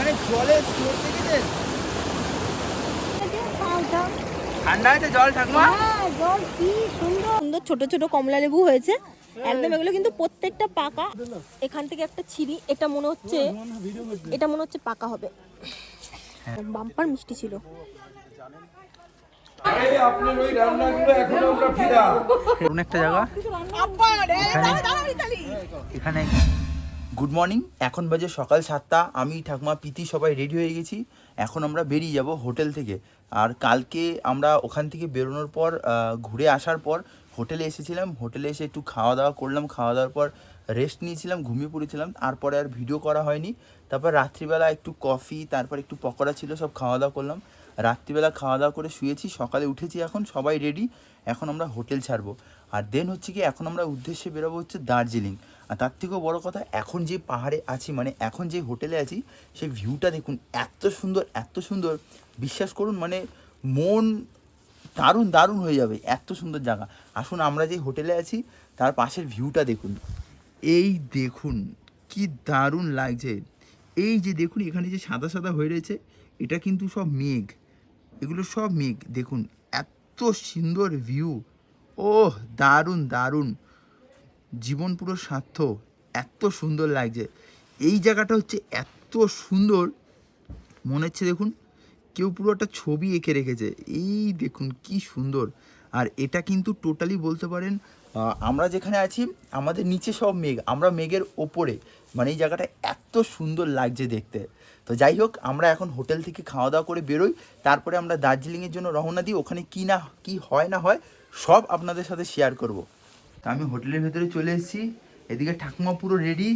এখানে জলের স্রোত দেখেছেন? ঠান্ডা আছে জল ঠাকুমা? জল কি সুন্দর সুন্দর ছোট ছোট কমলা লেবু হয়েছে একদম। এগুলো কিন্তু প্রত্যেকটা পাকা। এখান থেকে একটা ছিরি, এটা মনে হচ্ছে পাকা হবে। বাম্পার মিষ্টি ছিল। এখানে গুড মর্নিং, এখন বাজে সকাল 7টা। আমি ঠাকুমা পিতি সবাই রেডি হয়ে গেছি। এখন আমরা বেরিয়ে যাব হোটেল থেকে। আর কালকে আমরা ওখান থেকে বেরোনোর পর ঘুরে আসার পর হোটেলে এসেছিলাম। হোটেলে এসে একটু খাওয়া দাওয়া করলাম, খাওয়া দাওয়ার পর রেস্ট নিয়েছিলাম, ঘুমিয়ে পড়েছিলাম। তারপরে আর ভিডিও করা হয়নি। তারপর রাত্রিবেলা একটু কফি, তারপর একটু পকোড়া ছিল, সব খাওয়া দাওয়া করলাম। রাত্রিবেলা খাওয়া দাওয়া করে শুয়েছি, সকালে উঠেছি, এখন সবাই রেডি। এখন আমরা হোটেল ছাড়বো। আর দেন হচ্ছে কি, এখন আমরা উদ্দেশ্যে বেরোবো হচ্ছে দার্জিলিং। আর তার থেকেও বড়ো কথা, এখন যে পাহাড়ে আছি, মানে এখন যে হোটেলে আছি, সেই ভিউটা দেখুন, এত সুন্দর, এত সুন্দর, বিশ্বাস করুন, মানে মন দারুণ দারুণ হয়ে যাবে, এত সুন্দর জায়গা। আসুন, আমরা যে হোটেলে আছি তার পাশের ভিউটা দেখুন। এই দেখুন কি দারুণ লাগছে। এই যে দেখুন, এখানে যে সাদা সাদা হয়ে রয়েছে, এটা কিন্তু সব মেঘ, এগুলো সব মেঘ। দেখুন এত সুন্দর ভিউ, ওহ দারুণ দারুণ, জীবন পুরো সার্থ, এত সুন্দর লাগছে। এই জায়গাটা হচ্ছে এত সুন্দর, মনে হচ্ছে দেখুন কেউ পুরো একটা ছবি এঁকে রেখেছে। এই দেখুন কি সুন্দর। আর এটা কিন্তু টোটালি বলতে পারেন, আমরা যেখানে আছি আমাদের নিচে সব মেঘ, আমরা মেঘের ওপরে, মানে এই জায়গাটা এত সুন্দর লাগছে দেখতে। তো যাই হোক, আমরা এখন হোটেল থেকে খাওয়া দাওয়া করে বেরোই। তারপরে আমরা দার্জিলিংয়ের জন্য রওনা দিই। ওখানে কি হয় না হয় সব আপনাদের সাথে শেয়ার করব। তো আমি হোটেলের ভেতরে চলে এসেছি। এদিকে ঠাকুমা পুরো রেডি।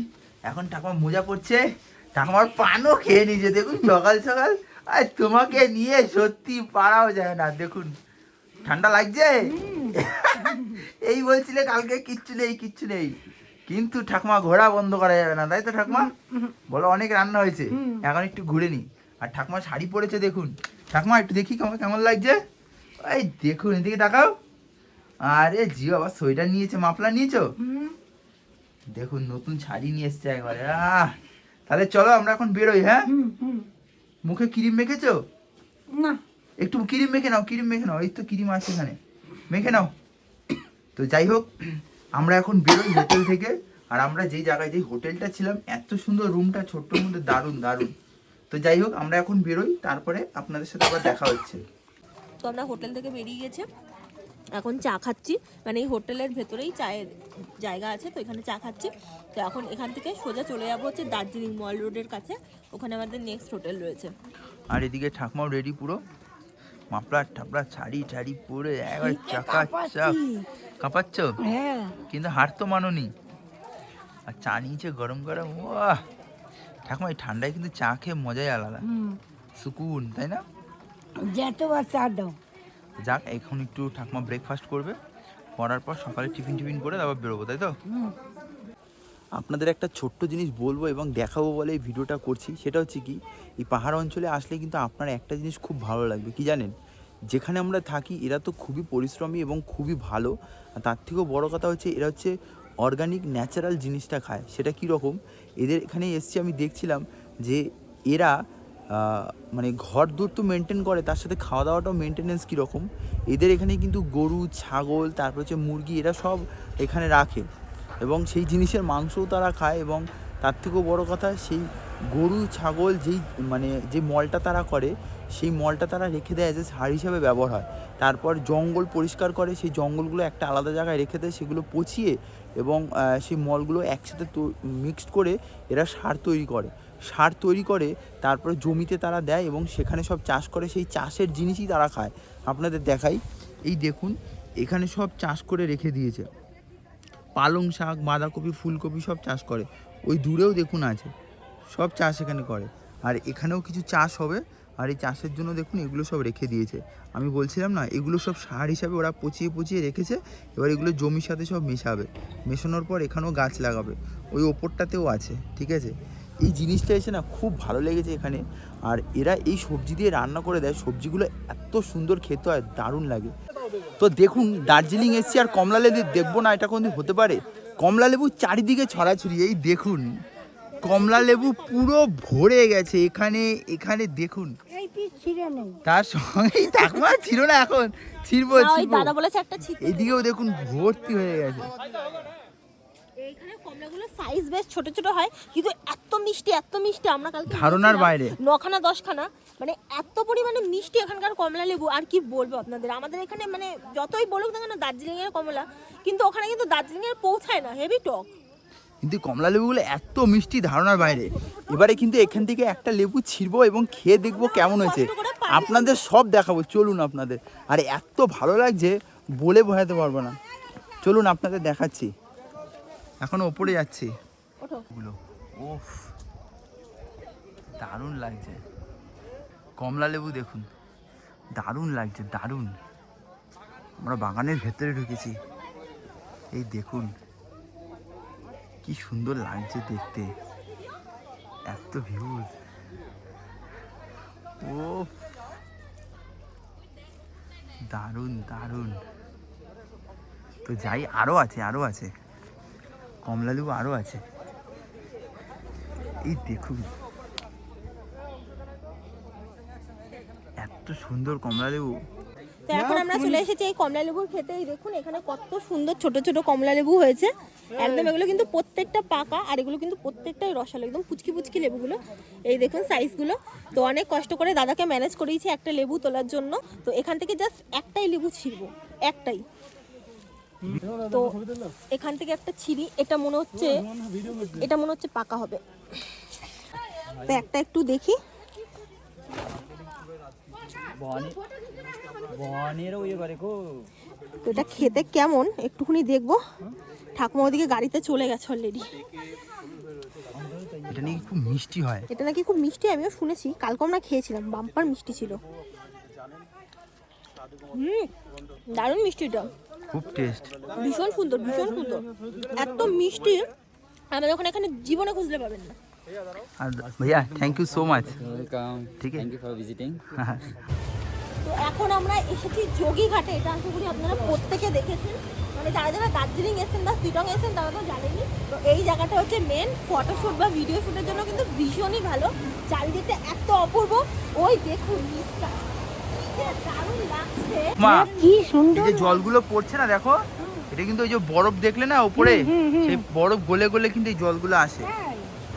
এখন ঠাকুমা মোজা পড়ছে, ঠাকুমার পানও খেয়ে নিয়েছে। দেখুন সকাল সকাল, আর তোমাকে নিয়ে সত্যি পারাও যায় না। দেখুন ঠান্ডা লাগছে। এই বলছিলে কালকে কিচ্ছু নেই, কিচ্ছু নেই, কিন্তু ঠাকুমা ঘোরা বন্ধ করা যাবে না, তাই তো ঠাকুমা? বলো অনেক রান্না হয়েছে, এখন একটু ঘুরে নি। আর ঠাকুমা শাড়ি পরেছে, দেখুন ঠাকুমা একটু দেখি কেমন লাগছে। এই দেখুন, এদিকে তাকাও। আরে জিও আবার সোয়েটার নিয়েছে, মাফলার নিয়েছো? দেখুন নতুন শাড়ি নিয়ে এসছে একবারে। তাহলে চলো আমরা এখন বেরোই। হ্যাঁ, মুখে ক্রিম মেখেছো? না, একটু ক্রিম মেখে নাও, ক্রিম মেখে নাও, এই তো ক্রিম আছে এখানে, মেখে নাও। তো যাই হোক, আমরা এখন বেরোই হোটেল থেকে। আর আমরা যেই জায়গায়, যেই হোটেলটা ছিলাম, এত সুন্দর রুমটা, ছোট্টর মধ্যে দারুণ দারুণ। তো যাই হোক, আমরা এখন বেরোই, তারপরে আপনাদের সাথে আবার দেখা হচ্ছে। তো আমরা হোটেল থেকে বেরিয়ে গেছে, এখন চা খাচ্ছি। মানে এই হোটেলের ভেতরেই চায়ের জায়গা আছে, তো এখানে চা খাচ্ছি। তো এখন এখান থেকে সোজা চলে যাবো হচ্ছে দার্জিলিং মল রোডের কাছে, ওখানে আমাদের নেক্সট হোটেল রয়েছে। আর এদিকে ঠাকুমাও রেডি পুরো, মাফলার ঠাপলার শাড়ি পরে একবার চাকাচাক। কাঁপাচ্ছ? হ্যাঁ, কিন্তু হার তো মানোনি। আর চা নিয়েছে গরম গরম। ওয়াহ ঠাকুমা, এই ঠান্ডায় কিন্তু চা খেয়ে মজাই আলাদা, সুকুন, তাই না? যতবার চা দাও। যাক, এখন একটু ঠাকুমা ব্রেকফাস্ট করবে, করার পর সকালে টিফিন করে আবার বেরোবো, তাই তো? আপনাদের একটা ছোট্ট জিনিস বলবো এবং দেখাবো বলে এই ভিডিওটা করছি। সেটা হচ্ছে কি, এই পাহাড় অঞ্চলে আসলে কিন্তু আপনার একটা জিনিস খুব ভালো লাগবে, কি জানেন? যেখানে আমরা থাকি এরা তো খুবই পরিশ্রমী এবং খুবই ভালো। আর তার থেকেও বড় কথা হচ্ছে, এরা হচ্ছে অর্গানিক ন্যাচারাল জিনিসটা খায়। সেটা কীরকম, এদের এখানে এসছি আমি দেখছিলাম যে এরা মানে ঘর দূর তো মেনটেন করে, তার সাথে খাওয়া দাওয়াটাও মেনটেনেন্স কীরকম। এদের এখানে কিন্তু গরু, ছাগল, তারপর হচ্ছে মুরগি, এরা সব এখানে রাখে এবং সেই জিনিসের মাংসও তারা খায়। এবং তার থেকেও বড় কথা, সেই গরু ছাগল যে মলটা তারা করে, সেই মলটা তারা রেখে দেয় যে সার হিসাবে ব্যবহার হয়। তারপর জঙ্গল পরিষ্কার করে, সেই জঙ্গলগুলো একটা আলাদা জায়গায় রেখে দেয়, সেগুলো পচিয়ে এবং সেই মলগুলো একসাথে মিক্সড করে এরা সার তৈরি করে, তারপরে জমিতে তারা দেয় এবং সেখানে সব চাষ করে। সেই চাষের জিনিসই তারা খায়। আপনাদের দেখাই, এই দেখুন এখানে সব চাষ করে রেখে দিয়েছে, পালং শাক, বাঁধাকপি, ফুলকপি সব চাষ করে। ওই দূরেও দেখুন আছে, সব চাষ এখানে করে। আর এখানেও কিছু চাষ হবে, আর এই চাষের জন্য দেখুন এগুলো সব রেখে দিয়েছে। আমি বলছিলাম না, এগুলো সব সার হিসাবে ওরা পচিয়ে রেখেছে। এবার এগুলো জমির সাথে সব মেশানোর পর এখানেও গাছ লাগাবে, ওই ওপরটাতেও আছে, ঠিক আছে? এই জিনিসটা এসে না খুব ভালো লেগেছে এখানে। আর এরা এই সবজি দিয়ে রান্না করে দেয়, সবজিগুলো এত সুন্দর খেতে হয়, দারুণ লাগে। তো দেখুন, দার্জিলিং এসছি আর কমলা লেবু দেখবো না, এটা কোনদিন হতে পারে? কমলা লেবু চারিদিকে ছড়াছড়ি, এই দেখুন কমলা লেবু পুরো ভরে গেছে এখানে। এখানে দেখুন, তার সঙ্গেই ঠাকুমা ছিল না, এখন ছিড়বো না, ওই ছিড়বো। দাদা বলেছে একটা ছিট। এদিকেও দেখুন ভর্তি হয়ে গেছে। এইখানে কমলাগুলো সাইজ বেশ ছোট ছোট হয়, কিন্তু এত মিষ্টি আমরা কালকে ধারণার নিয়েছিলাম বাইরে। 9খানা 10খানা, মানে এত পরিমাণে মিষ্টি এখানকার কমলা লেবু। আর কি বলবো আপনাদের, আমাদের এখানে মানে যতই বলুক না কেন দার্জিলিং এর কমলা, কিন্তু ওখানে কিন্তু দার্জিলিং এর পৌঁছায় না, হেভি টক। কিন্তু কমলা লেবুগুলো এত মিষ্টি ধারণার বাইরে। এবারে কিন্তু এখান থেকে একটা লেবু ছিড়বো এবং খেয়ে দেখবো কেমন হয়েছে, আপনাদের সব দেখাবো। চলুন আপনাদের, আর এত ভালো লাগছে বলে বোঝাতে পারবো না। চলুন আপনাদের দেখাচ্ছি। এখন ওপরে যাচ্ছি। ওঠো। ওফ, দারুণ লাগছে কমলা লেবু, দেখুন দারুণ লাগছে, দারুণ। আমরা বাগানের ভেতরে ঢুকেছি, এই দেখুন কি সুন্দর লাগছে দেখতে, এত ভিউজ। ও দারুণ দারুণ। তো যাই, আরো আছে কমলা লেবু, আরো আছে। এই দেখুন এত সুন্দর কমলা লেবু। তো এখন আমরা চলে এসেছি এই কমলা লেবুর খেতে। এই দেখুন এখানে কত সুন্দর ছোট ছোট কমলা লেবু হয়েছে একদম। এগুলো কিন্তু প্রত্যেকটা পাকা, আর এগুলো কিন্তু প্রত্যেকটাই রসালো, একদম পুচকি পুচকি লেবুগুলো। এই দেখুন সাইজগুলো। তো অনেক কষ্ট করে দাদাকে ম্যানেজ করিয়েছি একটা লেবু তোলার জন্য। তো এখান থেকে জাস্ট একটাই লেবু ছিড়বো, একটাই। তো এখান থেকে একটা ছিঁড়ি, এটা মনে হচ্ছে পাকা হবে। তো একটা একটু দেখি। তো এটা খেতে কেমন একটুখানি দেখবো। ঠাকুমা ওদিকে গাড়িতে চলে গেছে অলরেডি। এটা নাকি খুব মিষ্টি হয়। এটা নাকি খুব মিষ্টি, আমিও শুনেছি, কালকে আমরা খেয়েছিলাম, বাম্পার মিষ্টি ছিল। দারুণ মিষ্টিটা, খুব টেস্ট, ভীষণ সুন্দর ভীষণ সুন্দর। এত মিষ্টি আমাদের ওখানে এখানে জীবনে খুঁজলে পাবেন না। আর ভাইয়া thank you so much. Welcome, ঠিক আছে, থ্যাংক ইউ ফর ভিজিটিং। তো এখন আমরা এসেছি যোগীঘাটে। এটা আশা করি আপনারা প্রত্যেকে দেখেছেন, মানে যারা যারা দার্জিলিং এসেছেন বা শিলং এসেছেন তারা তো জানেনই। তো এই জায়গাটা হচ্ছে মেন ফটোশ্যুট বা ভিডিও শ্যুটের জন্য কিন্তু ভীষণই ভালো। চারিদিকটা এত অপূর্ব, ওই দেখুন নিচটা কি যে দারুণ লাগছে। মা, কি সুন্দর এই যে জলগুলো পড়ছে না দেখো, এটা কিন্তু ওই যে বরফ দেখলে না উপরে, সেই বরফ গলে গলে কিন্তু এই জলগুলো আসে।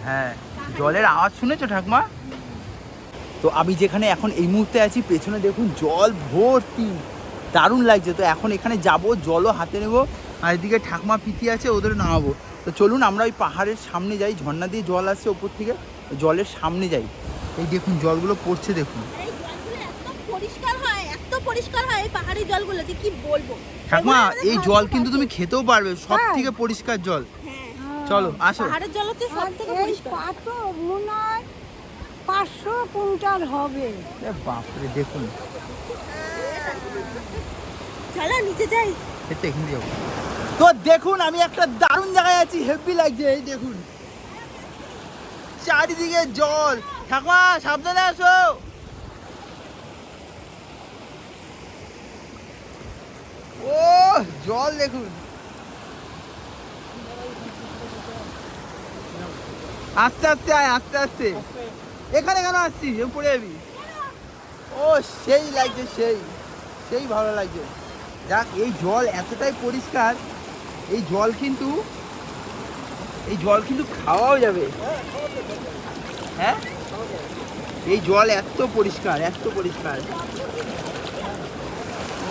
হ্যাঁ, জলের আওয়াজ শুনেছো ঠাকুমা? তো আমি যেখানে এখন এই মুহূর্তে আছি, পেছনে দেখুন জল ভর্তি, দারুণ লাগছে। তো এখন এখানে যাব, জলও হাতে নেব, আর এদিকে ঠাকুমা পিতি আছে, ওদের নামাবো। তো চলুন আমরা ওই পাহাড়ের সামনে যাই, ঝর্ণা দিয়ে জল আসছে ওপর থেকে, জলের সামনে যাই। এই দেখুন জলগুলো পড়ছে, দেখুন এই জলগুলো এত পরিষ্কার হয় এই পাহাড়ি জলগুলো, যে কি বলবো। ঠাকুমা, এই জল কিন্তু তুমি খেতেও পারবে, সব থেকে পরিষ্কার জল। চলো আসো। পাহাড়ের জল হচ্ছে সব থেকে পরিষ্কার। পাথর মনে হয় 500 কুইন্টাল হবে। বাপরে, দেখুন চলো নিচে যাই। এটা এখান দিয়ে যাবো। তো দেখুন আমি একটা দারুণ জায়গায় আছি, হেভি লাগছে। এই দেখুন চারিদিকে জল। ঠাকুমা সাবধানে আসো। ও জল দেখুন, আস্তে আস্তে আয়, আস্তে আস্তে। এখানে কেন আসছিস, পড়ে যাবি। ও সেই লাগছে, সেই ভালো লাগছে। যাক, এই জল এতটাই পরিষ্কার, এই জল কিন্তু খাওয়াও যাবে। হ্যাঁ, এই জল এত পরিষ্কার, এত পরিষ্কার।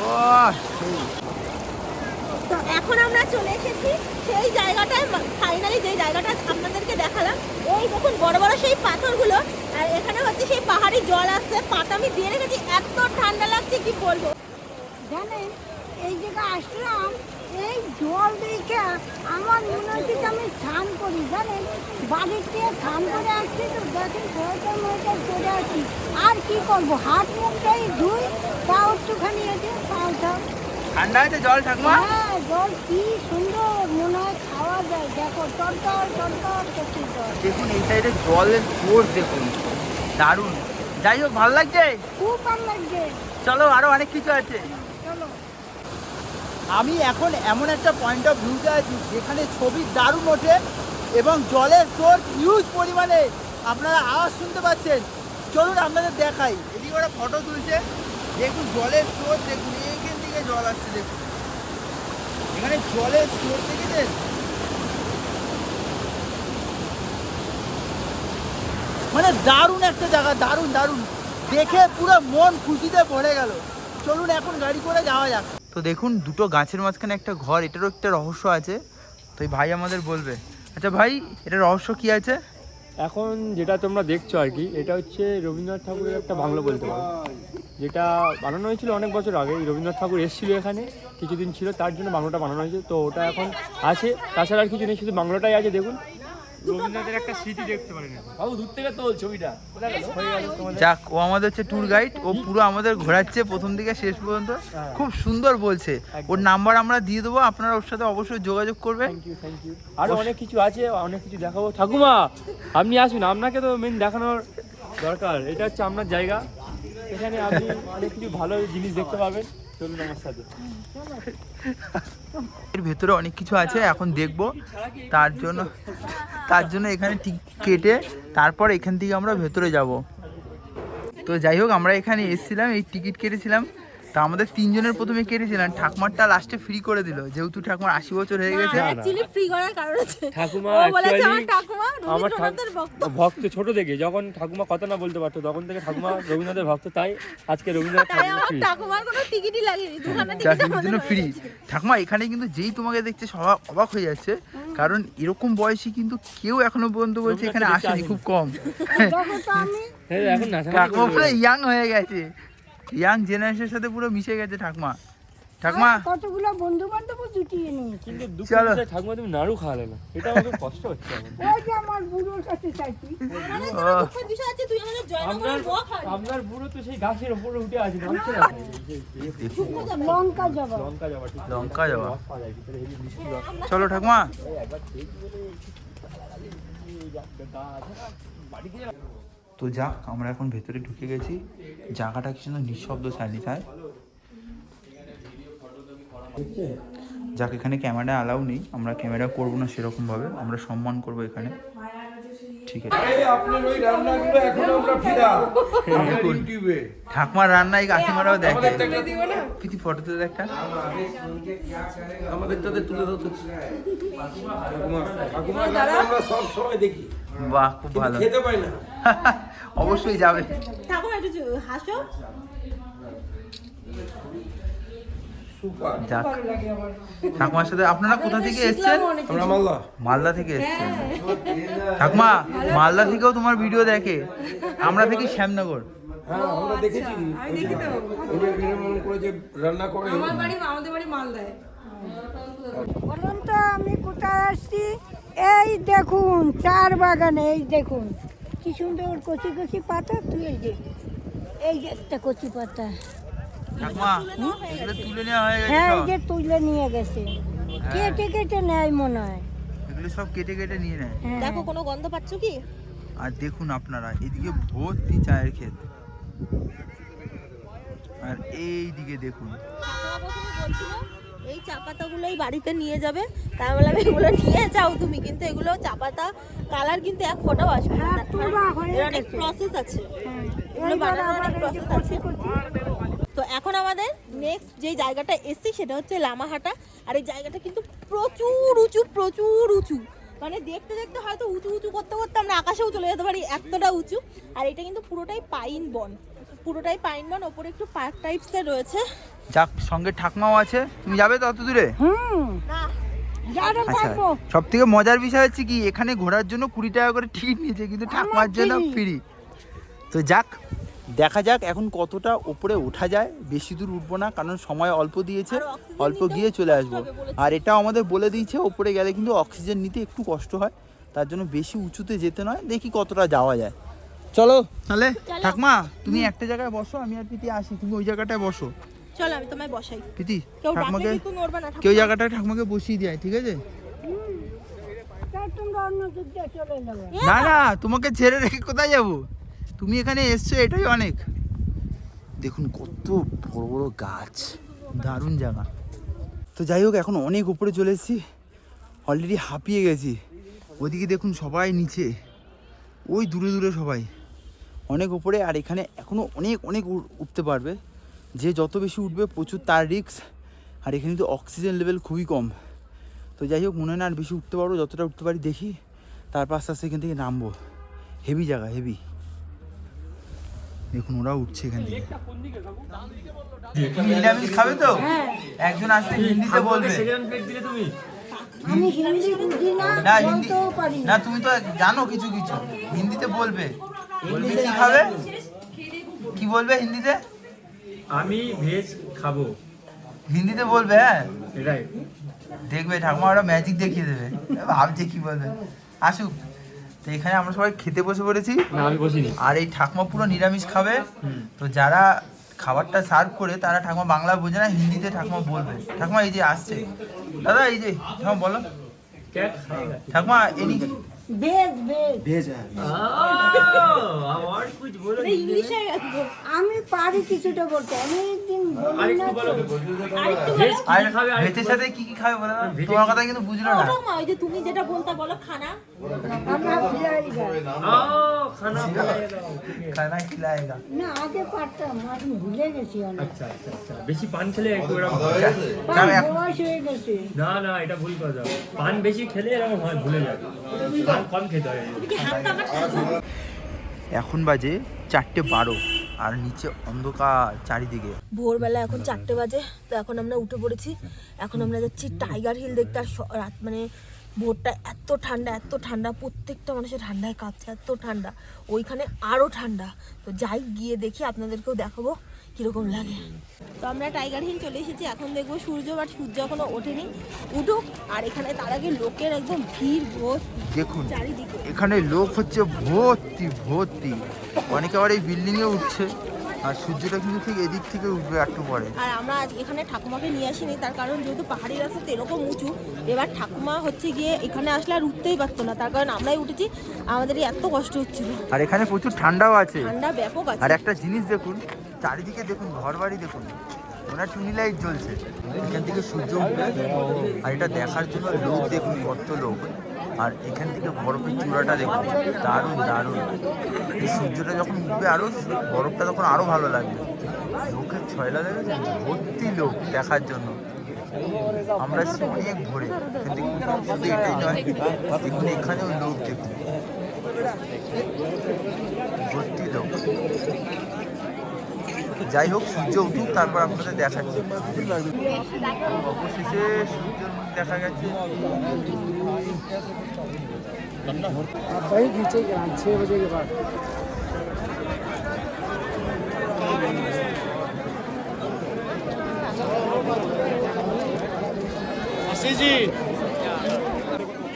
ও সেই। তো এখন আমরা চলে এসেছি সেই জায়গাটায়, ফাইনালি যে জায়গাটা আপনাদেরকে দেখালাম। এই দেখুন বড় বড় সেই পাথরগুলো, আর এখানে হচ্ছে সেই পাহাড়ি জল আসছে। পাটা আমি দিয়ে রেখেছি, এত ঠান্ডা লাগছে কি বলবো। জানেন এই জায়গায় আসলাম, এই জল দেখে আমার মনে হচ্ছে যে আমি স্নান করি। জানেন বাড়িতে স্নান করে আসছি, তো দেখেন সোয়েটার করে আসছি। আর কি করবো, হাত মুখটাই ধুই, তাও একটুখানি এসে পাওটা। ঠান্ডা হয়েছে জল ঠাকুমা? হ্যাঁ, জল কি সুন্দর, মনে হয় খাওয়া যায়। দেখো টনটন টনটন করছে জল। দেখুন এই সাইডে জলের ফোর্স দেখুন, দারুণ। যাই হোক, ভালো লাগছে, খুব ভালো লাগছে। চলো আরো অনেক কিছু আছে। চলো। আমি এখন এমন একটা পয়েন্ট অফ ভিউতে আছি যেখানে ছবি দারুণ ওঠে, এবং জলের সোর্স হিউজ পরিমাণে, আপনারা আওয়াজ শুনতে পাচ্ছেন। চলুন আপনাদের দেখাই। এদিকে ওরা ফটো তুলছে, দেখুন জলের সোর্স, দেখুন এইখান থেকে জল আসছে, দেখুন এখানে জলের সোর্স দেখেছেন, মানে দারুণ একটা জায়গা, দারুণ দারুণ, দেখে পুরো মন খুশিতে ভরে গেল। চলুন এখন গাড়ি করে যাওয়া যাক। তো দেখুন দুটো গাছের মাঝখানে একটা ঘর, এটারও একটা রহস্য আছে, তো এই ভাই আমাদের বলবে। আচ্ছা ভাই, এটা রহস্য কি আছে? এখন যেটা তোমরা দেখছো আর কি, এটা হচ্ছে রবীন্দ্রনাথ ঠাকুরের একটা বাংলো বলতে পারো, যেটা বানানো হয়েছিল অনেক বছর আগে। রবীন্দ্রনাথ ঠাকুর এসেছিল এখানে, কিছুদিন ছিল, তার জন্য বাংলোটা বানানো হয়েছে। তো ওটা এখন আছে, তাছাড়া আর কিছু নেই, শুধু বাংলোটাই আছে। দেখুন রবীন্দ্রনাথের একটা স্মৃতি দেখতে পারেন। বাবু দূর থেকে তোল ছবিটা, যাক, ও আমাদের হচ্ছে ট্যুর গাইড, ও পুরো আমাদের ঘোরাচ্ছে প্রথম থেকে শেষ পর্যন্ত, খুব সুন্দর বলছে। ওর নাম্বার আমরা দিয়ে দেবো, আপনারা ওর সাথে অবশ্যই যোগাযোগ করবেন। Thank you. আরো অনেক কিছু আছে, অনেক কিছু দেখাবো। ঠাকুমা আপনি আসুন, আপনাকে তো মেন দেখানোর দরকার। এটা হচ্ছে আপনার জায়গা, এখানে আপনি অনেক কিছু ভালো জিনিস দেখতে পাবেন। চলুন আমার সাথে। এর ভেতরে অনেক কিছু আছে, এখন দেখবো। তার জন্য এখানে টিকিট কেটে তারপর এখান থেকে আমরা ভেতরে যাব। তো যাই হোক, আমরা এখানে এসেছিলাম, এই টিকিট কেটেছিলাম। তা আমাদের 3 জনের প্রথমে কেটেছিলাম, ঠাকুমারটা লাস্টে ফ্রি করে দিল, যেহেতু ঠাকুমার 80 বছর হয়ে গেছে। অ্যাকচুয়ালি ফ্রি করার কারণ আছে, ঠাকুমা ও বলেছে আমার actually ঠাকুমা আমার রবীন্দ্রনাথের ভক্ত। ভক্ত ছোট থেকে, যখন ঠাকুমা কথা না বলতে পারতো তখন থেকে ঠাকুমা রবীন্দ্রনাথের ভক্ত, তাই আজকে রবীন্দ্রনাথ তাই আমার free। ঠাকুমার কোনো টিকিটই লাগেনি, দুখানা টিকিট চাকরির আমাদের জন্য ফ্রি। হয়ে গেছে। ঠাকুমা এখানে কিন্তু যেই তোমাকে দেখছে সবাই অবাক হয়ে যাচ্ছে, কারণ এরকম বয়সী কিন্তু কেউ এখনো পর্যন্ত বলছে এখানে আসেনি, খুব কম। দেখো তো আমি হ্যাঁ, এখন নাচা ঠাকুমা পুরো ইয়াং হয়ে গেছে, ইয়াং জেনারেশনের সাথে পুরো মিশে গেছে ঠাকুমা। ঠাকুমা কতগুলো বন্ধু বান্ধব জুটিয়ে নিয়েছি। কিন্তু দুঃখ চলো। হচ্ছে ঠাকুমা তুমি নাড়ু খাওয়ালে না, এটা আমাকে কষ্ট হচ্ছে এখন। ওই যে আমার বুড়োর কাছে চাইছি। আমাদের কোনো দুঃখের বিষয় আছে, তুই আমাদের জয়নগরের বক হয়। আপনার বুড়ো তো সেই গাছের উপরে উঠে আছে, নামছে না। লঙ্কা যাবো। লঙ্কা যাওয়া ঠিক আছে। লঙ্কা যাওয়া। রস পাওয়া যায় ভিতরে, হেভি মিষ্টি রস। চলো ঠাকুমা। একবার খেয়ে বাড়িতে তো যাক, আমরা এখন ভেতরে ঢুকে গেছি। জায়গাটা কি সুন্দর নিঃশব্দ, সাইলেন্ট। যাক, এখানে ক্যামেরা অ্যালাউ নেই, আমরা ক্যামেরা করবো না সেরকমভাবে, আমরা সম্মান করবো এখানে, ঠিক আছে। আপনার ওই রান্নাগুলো এখনো আমরা ফিরা আপনার ইউটিউবে ঠাকুমার রান্না এই কাকিমারাও দেখে। কিছু ফটো তুলে একটা, আমাদেরটাতে তুলে দাও তো। ঠাকুমা রান্না আমরা সব সময় দেখি, বাহ খুব কিন্তু ভালো। খেতে পাই না। অবশ্যই যাবে। ঠাকুমা একটু হাসো। সুপার। যাক, ঠাকুমার সাথে আপনারা কোথা থেকে এসেছেন? আমরা মালদা। মালদা থেকে এসেছেন। ঠাকুমা মালদা থেকেও তোমার ভিডিও দেখে, আমরা দেখি শ্যামনগর। হ্যাঁ আমরা দেখেছি, এরকম করে যে রান্না করে। বলুন তো আমি কোথায় আসছি? এই দেখুন চার বাগানে, এই দেখুন কি সুন্দর কচি কচি পাতা। তুই এই যে একটা কচি পাতা। ঠাকুমা এগুলো তুলে নেওয়া হয়ে গেছে হ্যাঁ এই সব। যে তুলে নিয়ে গেছে, কেটে কেটে নেয় মনে হয়। এগুলো সব কেটে কেটে নিয়ে নেয়। হ্যাঁ। দেখো কোনো গন্ধ পাচ্ছ কি? আর দেখুন আপনারা, এদিকে ভর্তি চায়ের ক্ষেত, আর এই দিকে দেখুন। ঠাকুমা প্রথমে বলছিল এই চা পাতাগুলোই বাড়িতে নিয়ে যাবে, তাই বললাম এগুলো নিয়ে যাও তুমি, কিন্তু এগুলো চা পাতা কালার কিন্তু এক ফোঁটাও আসবে না। হ্যাঁ, তোলা হয়ে এর অনেক গেছে। প্রসেস আছে, হ্যাঁ। এগুলো এইবার বানানোর আবার অনেক এই যে প্রসেস আছে। তো এখন আমাদের নেক্সট যে জায়গাটা এসছি সেটা হচ্ছে লামাহাটা। আর এই জায়গাটা কিন্তু প্রচুর উঁচু, মানে দেখতে দেখতে হয়তো উঁচু করতে করতে আমরা আকাশেও চলে যেতে পারি, এতটা উঁচু। আর এটা কিন্তু পুরোটাই পাইন বন, ওপরে একটু পার্ক টাইপসের রয়েছে। যাক, সঙ্গে ঠাকুমাও আছে। তুমি যাবে তত দূরে? না যারা আচ্ছা, পারবো। সব থেকে মজার বিষয় হচ্ছে কি, এখানে ঘোরার জন্য 20 টাকা করে টিকিট নিয়েছে, কিন্তু ঠাকুমার জন্য free। ফ্রি। তো যাক, দেখা যাক এখন কতটা উপরে ওঠা যায়। বেশি দূর উঠবো না, কারণ সময় অল্প দিয়েছে, আর অক্সিজেন অল্প নিতেও গিয়ে চলে আসবো। কষ্ট হবে বলেছে। আর এটাও আমাদের বলে দিয়েছে, উপরে গেলে কিন্তু অক্সিজেন নিতে একটু কষ্ট হয়, তার জন্য বেশি উঁচুতে যেতে নয়। দেখি কতটা যাওয়া যায়। চলো তাহলে। ঠাকুমা তুমি একটা জায়গায় বসো, আমি আর পিতি আসি, তুমি ওই জায়গাটায় বসো। চলো আমি তোমায় বসাই। পিতি কেউ ডাকলে ঠাকুমাকে, কিন্তু নড়বে না। কেউ জায়গাটা ঠাকুমাকে বসিয়ে দেয়, ঠিক আছে? তাই তোমরা অন্য দিক দিয়ে চলে যাবে। না না, তোমাকে ছেড়ে রেখে কোথায় যাব? তুমি এখানে এসছো, এটাই অনেক। দেখুন কত বড় বড় গাছ, দারুণ জায়গা। তো যাই হোক, এখন অনেক উপরে চলে এসেছি, অলরেডি হাঁপিয়ে গেছি। ওদিকে দেখুন সবাই নিচে, ওই দূরে দূরে সবাই অনেক উপরে। আর এখানে এখনও অনেক অনেক উঠতে পারবে, যে যত বেশি উঠবে প্রচুর তার রিস্ক। আর এখানে তো অক্সিজেন লেভেল খুবই কম। তো যাই হোক, মনে হয় না আর বেশি উঠতে পারবো, যতটা উঠতে পারি দেখি, তারপর আস্তে আস্তে এখান থেকে নামবো। হেভি জায়গা, হেভি। দেখুন ওরা উঠছে এখান থেকে। নিরামিষ খাবে তো? একজন আসলে হিন্দিতে বলবে। আমি হিন্দি বুঝি না, না হিন্দি বলতেও পারি না, তুমি তো জানো কিছু কিছু, হিন্দিতে বলবে। বলবে কি খাবে, কি বলবে হিন্দিতে? আমি ভেজ খাবো, হিন্দিতে বলবে। হ্যাঁ এটাই দেখবে ঠাকুমা ওরা ম্যাজিক দেখিয়ে দেবে, ভাবছে কি বলবে। আসুক। তো এখানে আমরা সবাই খেতে বসে পড়েছি। না আমি বসিনি। আর এই ঠাকুমা পুরো নিরামিষ খাবে। তো যারা খাবারটা সার্ভ করে তারা ঠাকুমা বাংলা বোঝে না, হিন্দিতে ঠাকুমা বলবে। ঠাকুমা এই যে আসছে, দাদা এই যে ঠাকুমা বলো। ঠাকুমা এনি বেশ বেশ ইংলিশে আমি পারি কিছুটা বলতে, অনেকদিন বলি না তো। আর ভেতের সাথে কি কি খাবে বলো? তোমার কথা কিন্তু বুঝলো না। ওটা মা, ওই যে তুমি যেটা বলতে বলো খানা, আমরা খিলাইগা। খানা খিলায়েগা। না আগে পারতাম, এখন ভুলে গেছি অনেক। আচ্ছা আচ্ছা আচ্ছা, বেশি পান খেলে একটু এরকম পান বয়স হয়ে গেছে। না না, এটা ভুল কথা। পান বেশি খেলে এরকম হয়, ভুলে যায়। পান কম খেতে হয়। তুমি কি হাতটা কাটছো? এখন বাজে 4:12 আর নিচে অন্ধকার চারিদিকে। ভোরবেলা এখন 4টে বাজে। তো এখন আমরা উঠে পড়েছি। এখন আমরা যাচ্ছি টাইগার হিল দেখতে। আর রাত মানে ভোরটা এত ঠান্ডা, এত ঠান্ডা, প্রত্যেকটা মানুষের ঠান্ডায় কাঁপছে, এত ঠান্ডা। ওইখানে আরও ঠান্ডা। তো যাই গিয়ে দেখি, আপনাদেরকেও দেখাবো কীরকম লাগে। তো আমরা টাইগার হিল চলে এসেছি। এখন দেখবো সূর্য, বাট সূর্য এখনো ওঠেনি, উঠুক। আর এখানে তার আগে লোকের একদম ভিড় দেখুন চারিদিকে। এখানে লোক হচ্ছে ভর্তি ভর্তি। অনেকে আবার এই বিল্ডিংয়ে উঠছে। আর সূর্যটা কিন্তু ঠিক এদিক থেকে উঠবে একটু পরে। আর আমরা আজ এখানে ঠাকুমাকে নিয়ে আসিনি, তার কারণ যেহেতু পাহাড়ি রাস্তা তো এরকম উঁচু। এবার ঠাকুমা হচ্ছে গিয়ে এখানে আসলে আর উঠতেই পারতো না, তার কারণ আমরাই উঠেছি। আমাদেরই এত কষ্ট হচ্ছিল। আর এখানে প্রচুর ঠান্ডাও আছে। ঠান্ডা ব্যাপক আছে। আর একটা জিনিস দেখুন, চারিদিকে দেখুন, ঘর বাড়ি দেখুন, ওনার টুনি লাইট জ্বলছে। এখান থেকে সূর্য উঠবে। আর এটা দেখার জন্য লোক দেখুন কত লোক। আর এখান থেকে বরফের চূড়াটা দেখুন, দারুণ দারুণ। এই সূর্যটা যখন উঠবে আরও, বরফটা তখন আরও ভালো লাগবে। লোকের ছয়লা দেখেছেন, ভর্তি লোক দেখার জন্য। আমরা এসেছি অনেক ভোরে। এখান থেকে শুধু এটাই নয়, দেখুন এখানেও লোক দেখুন, ভর্তি লোক। যাই হোক, সূর্য উঠুক, তারপর আপনাদের দেখাচ্ছি। অবশেষে সূর্যের মুখ দেখা গেছে। वही खींचेगा 6 बजे के बाद।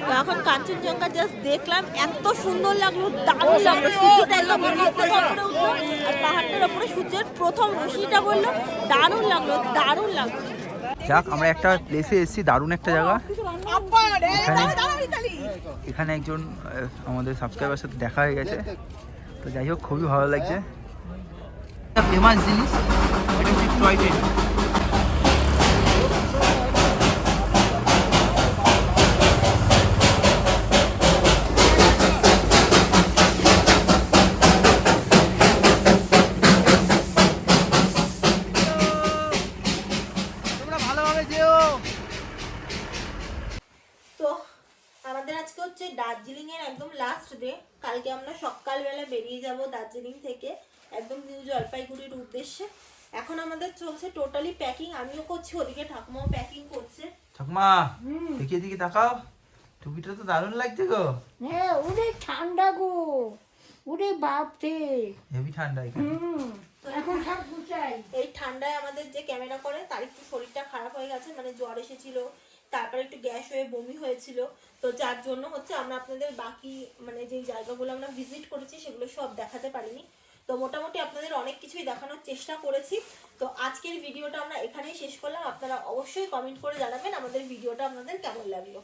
তো এখন কাঞ্চনজঙ্ঘা জাস্ট দেখলাম, এত সুন্দর লাগলো, দারুণ লাগলো। সূর্যটা একদম উপরে উঠলো, আর পাহাড়টার উপরে সূর্যের প্রথম রশ্মিটা বললো, দারুণ লাগলো, দারুণ লাগলো। যাক, আমরা একটা প্লেসে এসেছি, দারুণ একটা জায়গা। এখানে একজন আমাদের সাবস্ক্রাইবার সাথে দেখা হয়ে গেছে। তো যাই হোক, খুবই ভালো লাগছে। একটা ফেমাস জিনিস, এটা হচ্ছে টয় ট্রেন। তো আমাদের আজকে হচ্ছে দার্জিলিং এর একদম লাস্ট ডে। কালকে আমরা সকালবেলা বেরিয়ে যাব দার্জিলিং থেকে একদম নিউ জলপাইগুড়ির উদ্দেশ্যে। এখন আমাদের চলছে টোটালি প্যাকিং, আমিও করছি, ওদিকে ঠাকুমাও প্যাকিং করছে। ঠাকুমা দেখি এদিকে তাকাও, টুপিটা তো দারুণ লাগছে গো। হ্যাঁ ওরে ঠান্ডা গো, ওরে বাপরে, হেভি ঠান্ডা এখানে। এখন সব গুছাই। এই ঠান্ডায় আমাদের যে ক্যামেরা করে তার একটু শরীরটা খারাপ হয়ে গেছে, মানে জ্বর এসেছিল, তারপরে একটু গ্যাস হয়ে বমি হয়েছিল। তো যার জন্য হচ্ছে আমরা আপনাদের বাকি মানে যেই জায়গাগুলো আমরা ভিজিট করেছি সেগুলো সব দেখাতে পারিনি। তো মোটামুটি আপনাদের অনেক কিছুই দেখানোর চেষ্টা করেছি। তো আজকের ভিডিওটা আমরা এখানেই শেষ করলাম। আপনারা অবশ্যই কমেন্ট করে জানাবেন আমাদের ভিডিওটা আপনাদের কেমন লাগলো।